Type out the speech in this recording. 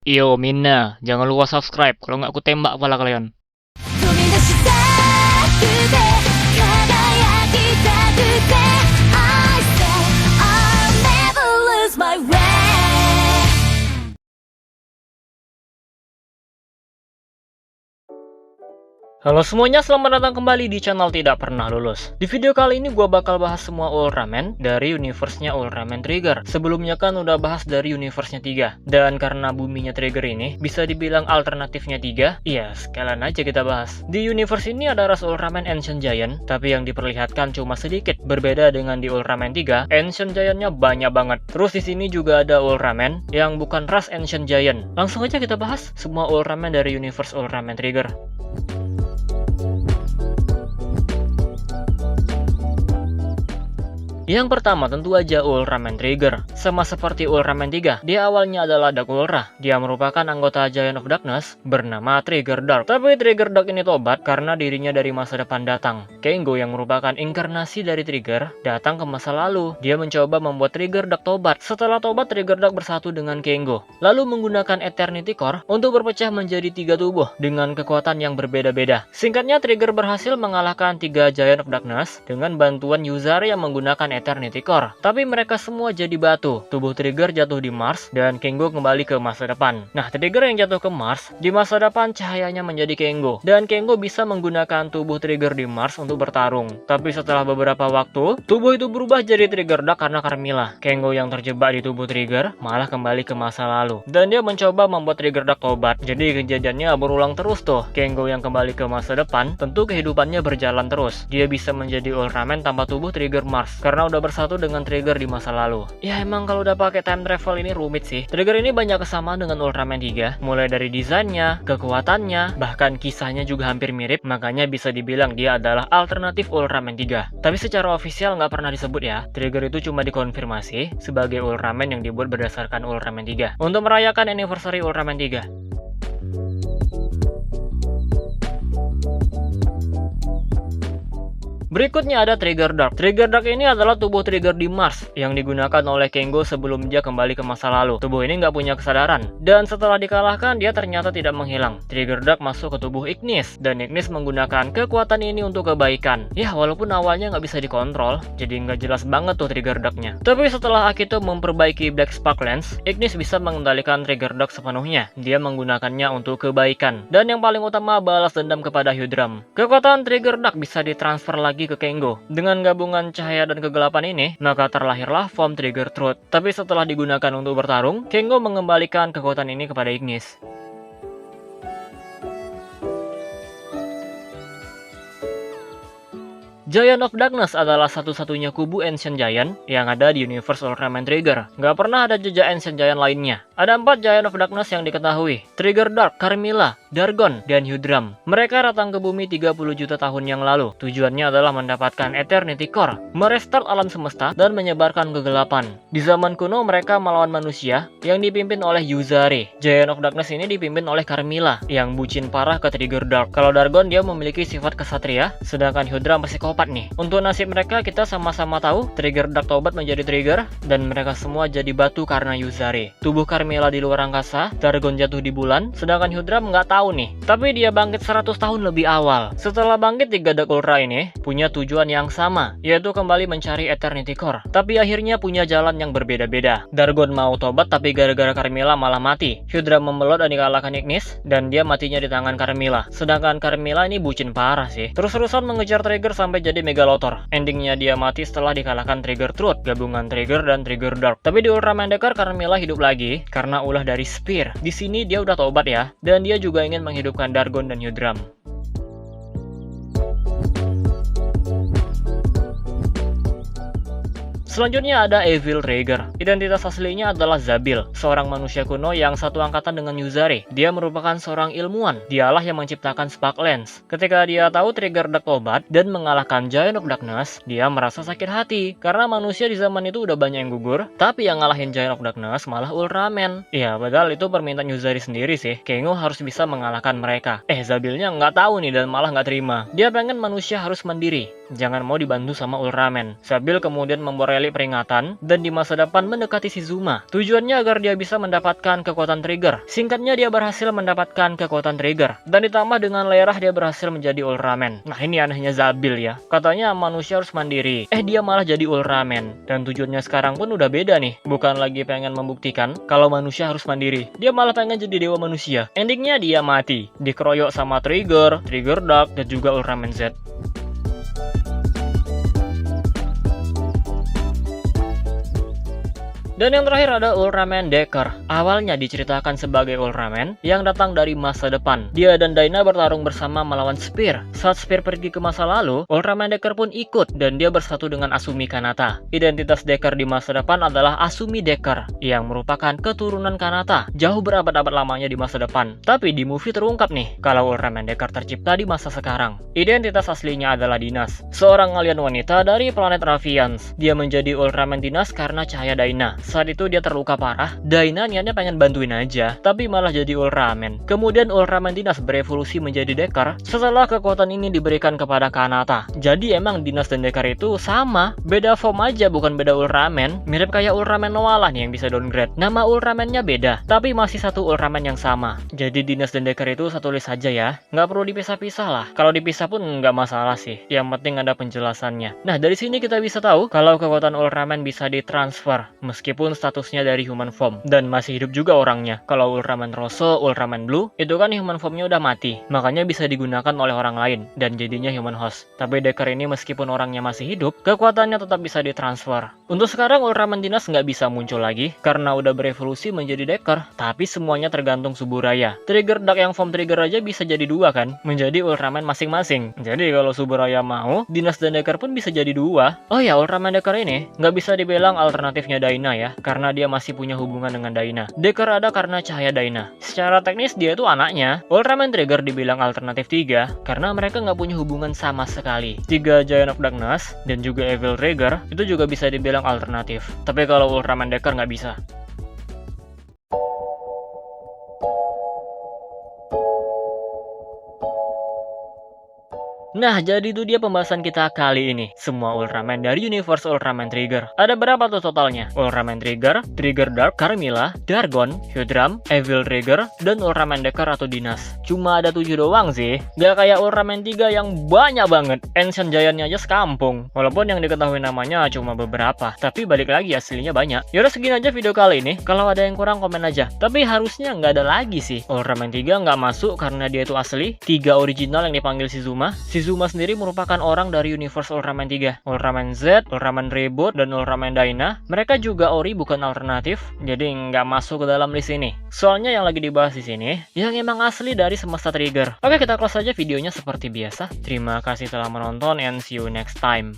Yo Mina, jangan lupa subscribe, kalau nggak aku tembak kepala kalian. 飛び出したくて輝きたくて I say I'll never lose my way. Halo semuanya, selamat datang kembali di channel Tidak Pernah Lulus. Di video kali ini gue bakal bahas semua Ultraman dari universe-nya Ultraman Trigger. Sebelumnya kan udah bahas dari universe-nya 3. Dan karena buminya Trigger ini bisa dibilang alternatifnya 3, iya sekalian aja kita bahas. Di universe ini ada ras Ultraman Ancient Giant, tapi yang diperlihatkan cuma sedikit. Berbeda dengan di Ultraman 3, Ancient Giant-nya banyak banget. Terus di sini juga ada Ultraman yang bukan ras Ancient Giant. Langsung aja kita bahas semua Ultraman dari universe Ultraman Trigger. Yang pertama tentu aja Ultraman Trigger. Sama seperti Ultraman 3, dia awalnya adalah Dark Ultra. Dia merupakan anggota Giant of Darkness bernama Trigger Dark. Tapi Trigger Dark ini tobat karena dirinya dari masa depan datang. Kengo yang merupakan inkarnasi dari Trigger datang ke masa lalu. Dia mencoba membuat Trigger Dark tobat. Setelah tobat, Trigger Dark bersatu dengan Kengo, lalu menggunakan Eternity Core untuk berpecah menjadi 3 tubuh dengan kekuatan yang berbeda-beda. Singkatnya, Trigger berhasil mengalahkan 3 Giant of Darkness dengan bantuan Yuzari yang menggunakan Eternity Core. Tapi mereka semua jadi batu. Tubuh Trigger jatuh di Mars dan Kengo kembali ke masa depan. Nah, Trigger yang jatuh ke Mars, di masa depan cahayanya menjadi Kengo. Dan Kengo bisa menggunakan tubuh Trigger di Mars untuk bertarung. Tapi setelah beberapa waktu, tubuh itu berubah jadi Trigger Dark karena Carmilla. Kengo yang terjebak di tubuh Trigger malah kembali ke masa lalu. Dan dia mencoba membuat Trigger Dark tobat. Jadi kejadiannya berulang terus tuh. Kengo yang kembali ke masa depan, tentu kehidupannya berjalan terus. Dia bisa menjadi Ultraman tanpa tubuh Trigger Mars karena udah bersatu dengan Trigger di masa lalu. Ya emang kalau udah pakai time travel ini rumit sih. Trigger ini banyak kesamaan dengan Ultraman 3, mulai dari desainnya, kekuatannya, bahkan kisahnya juga hampir mirip, makanya bisa dibilang dia adalah alternatif Ultraman 3. Tapi secara ofisial nggak pernah disebut ya. Trigger itu cuma dikonfirmasi sebagai Ultraman yang dibuat berdasarkan Ultraman 3 untuk merayakan anniversary Ultraman 3. Berikutnya ada Trigger Dark. Trigger Dark ini adalah tubuh Trigger di Mars yang digunakan oleh Kengo sebelum dia kembali ke masa lalu. Tubuh ini nggak punya kesadaran, dan setelah dikalahkan dia ternyata tidak menghilang. Trigger Dark masuk ke tubuh Ignis, dan Ignis menggunakan kekuatan ini untuk kebaikan. Ya walaupun awalnya nggak bisa dikontrol, jadi nggak jelas banget tuh Trigger Dark-nya. Tapi setelah Akito memperbaiki Black Spark Lens, Ignis bisa mengendalikan Trigger Dark sepenuhnya. Dia menggunakannya untuk kebaikan, dan yang paling utama balas dendam kepada Hyudram. Kekuatan Trigger Dark bisa ditransfer lagi ke Kengo. Dengan gabungan cahaya dan kegelapan ini, maka terlahirlah form Trigger Truth. Tapi setelah digunakan untuk bertarung, Kengo mengembalikan kekuatan ini kepada Ignis. Giant of Darkness adalah satu-satunya kubu Ancient Giant yang ada di universe Ultraman Trigger. Nggak pernah ada jejak Ancient Giant lainnya. Ada 4 Giant of Darkness yang diketahui: Trigger Dark, Carmilla, Dargon, dan Hyudram. Mereka datang ke bumi 30 juta tahun yang lalu. Tujuannya adalah mendapatkan Eternity Core, merestart alam semesta, dan menyebarkan kegelapan. Di zaman kuno mereka melawan manusia yang dipimpin oleh Yuzari. Giant of Darkness ini dipimpin oleh Carmilla yang bucin parah ke Trigger Dark. Kalau Dargon dia memiliki sifat kesatria, sedangkan Hyudram psikopat nih. Untuk nasib mereka kita sama-sama tahu, Trigger Dark tobat menjadi Trigger dan mereka semua jadi batu karena Yuzari. Tubuh Carmilla di luar angkasa, Dargon jatuh di bulan, sedangkan Hyudram nggak tahu nih. Tapi dia bangkit 100 tahun lebih awal. Setelah bangkit, 3 Dark Ultra ini punya tujuan yang sama, yaitu kembali mencari Eternity Core. Tapi akhirnya punya jalan yang berbeda-beda. Dargon mau tobat tapi gara-gara Carmilla malah mati. Hyudram membelot dan dikalahkan Ignis dan dia matinya di tangan Carmilla. Sedangkan Carmilla ini bucin parah sih. Terus-terusan mengejar Trigger sampai jadi Megalotor. Endingnya dia mati setelah dikalahkan Trigger Truth, gabungan Trigger dan Trigger Dark. Tapi di Ultraman Decker, Carmilla hidup lagi karena ulah dari Spear. Di sini dia udah tobat ya, dan dia juga ingin menghidupkan Dargon dan Hyudram. Selanjutnya ada Evil Trigger. Identitas aslinya adalah Zabil, seorang manusia kuno yang satu angkatan dengan Yuzari. Dia merupakan seorang ilmuwan. Dialah yang menciptakan Spark Lens. Ketika dia tahu Trigger Dark tobat dan mengalahkan Giant of Darkness, dia merasa sakit hati karena manusia di zaman itu udah banyak yang gugur, tapi yang ngalahin Giant of Darkness malah Ultraman. Ya, padahal itu permintaan Yuzari sendiri sih. Kengo harus bisa mengalahkan mereka. Zabilnya nggak tahu nih dan malah nggak terima. Dia pengen manusia harus mandiri, jangan mau dibantu sama Ultraman. Zabil kemudian memboreli relik peringatan dan di masa depan mendekati Shizuma. Tujuannya agar dia bisa mendapatkan kekuatan trigger. Singkatnya dia berhasil mendapatkan kekuatan trigger. Dan ditambah dengan lerah dia berhasil menjadi Ultraman. Nah ini anehnya Zabil ya. Katanya manusia harus mandiri. Dia malah jadi Ultraman. Dan tujuannya sekarang pun udah beda nih. Bukan lagi pengen membuktikan kalau manusia harus mandiri. Dia malah pengen jadi dewa manusia. Endingnya dia mati. Dikeroyok sama Trigger, Trigger Dark, dan juga Ultraman Z. Dan yang terakhir ada Ultraman Decker. Awalnya diceritakan sebagai Ultraman yang datang dari masa depan. Dia dan Dyna bertarung bersama melawan Spear. Saat Spear pergi ke masa lalu, Ultraman Decker pun ikut dan dia bersatu dengan Asumi Kanata. Identitas Decker di masa depan adalah Asumi Decker yang merupakan keturunan Kanata jauh berabad-abad lamanya di masa depan. Tapi di movie terungkap nih kalau Ultraman Decker tercipta di masa sekarang. Identitas aslinya adalah Dinas, seorang alien wanita dari planet Ravians. Dia menjadi Ultraman Dinas karena cahaya Dyna. Saat itu dia terluka parah. Dyna niatnya pengen bantuin aja, tapi malah jadi Ultraman. Kemudian Ultraman Dinas berevolusi menjadi Decker setelah kekuatan ini diberikan kepada Kanata. Jadi emang Dinas dan Decker itu sama, beda form aja, bukan beda Ultraman. Mirip kayak Ultraman Noah lah nih yang bisa downgrade. Nama Ultramannya beda, tapi masih satu Ultraman yang sama. Jadi Dinas dan Decker itu satu list aja ya, nggak perlu dipisah-pisah lah. Kalau dipisah pun nggak masalah sih, yang penting ada penjelasannya. Nah dari sini kita bisa tahu kalau kekuatan Ultraman bisa ditransfer meskipun statusnya dari human form dan masih hidup juga orangnya. Kalau Ultraman Rosso, Ultraman Blue itu kan human formnya udah mati, makanya bisa digunakan oleh orang lain dan jadinya human host. Tapi Decker ini meskipun orangnya masih hidup, kekuatannya tetap bisa ditransfer. Untuk sekarang Ultraman Dinas nggak bisa muncul lagi karena udah berevolusi menjadi Decker, tapi semuanya tergantung Suburaya. Trigger Dark yang form Trigger aja bisa jadi dua kan, menjadi Ultraman masing-masing. Jadi kalau Suburaya mau, Dinas dan Decker pun bisa jadi dua. Oh ya, Ultraman Decker ini nggak bisa dibilang alternatifnya Dyna ya, karena dia masih punya hubungan dengan Dyna. Decker ada karena cahaya Dyna. Secara teknis dia itu anaknya. Ultraman Trigger dibilang alternatif 3 karena mereka nggak punya hubungan sama sekali. 3 Giant of Darkness dan juga Evil Trigger itu juga bisa dibilang alternatif. Tapi kalau Ultraman Decker nggak bisa. Nah, jadi itu dia pembahasan kita kali ini. Semua Ultraman dari universe Ultraman Trigger. Ada berapa tuh totalnya? Ultraman Trigger, Trigger Dark, Carmilla, Dargon, Hyudram, Evil Trigger, dan Ultraman Decker atau Dinas. Cuma ada 7 doang sih. Gak kayak Ultraman 3 yang banyak banget. Ancient Giant-nya aja sekampung. Walaupun yang diketahui namanya cuma beberapa. Tapi balik lagi aslinya banyak. Yaudah segini aja video kali ini. Kalau ada yang kurang komen aja. Tapi harusnya nggak ada lagi sih. Ultraman 3 nggak masuk karena dia itu asli. 3 original yang dipanggil Shizuma. Shizuma sendiri merupakan orang dari universe Ultraman 3. Ultraman Z, Ultraman Reboot, dan Ultraman Dyna. Mereka juga ori bukan alternatif, jadi nggak masuk ke dalam list ini. Soalnya yang lagi dibahas di sini, yang emang asli dari semesta Trigger. Oke, kita close aja videonya seperti biasa. Terima kasih telah menonton and see you next time.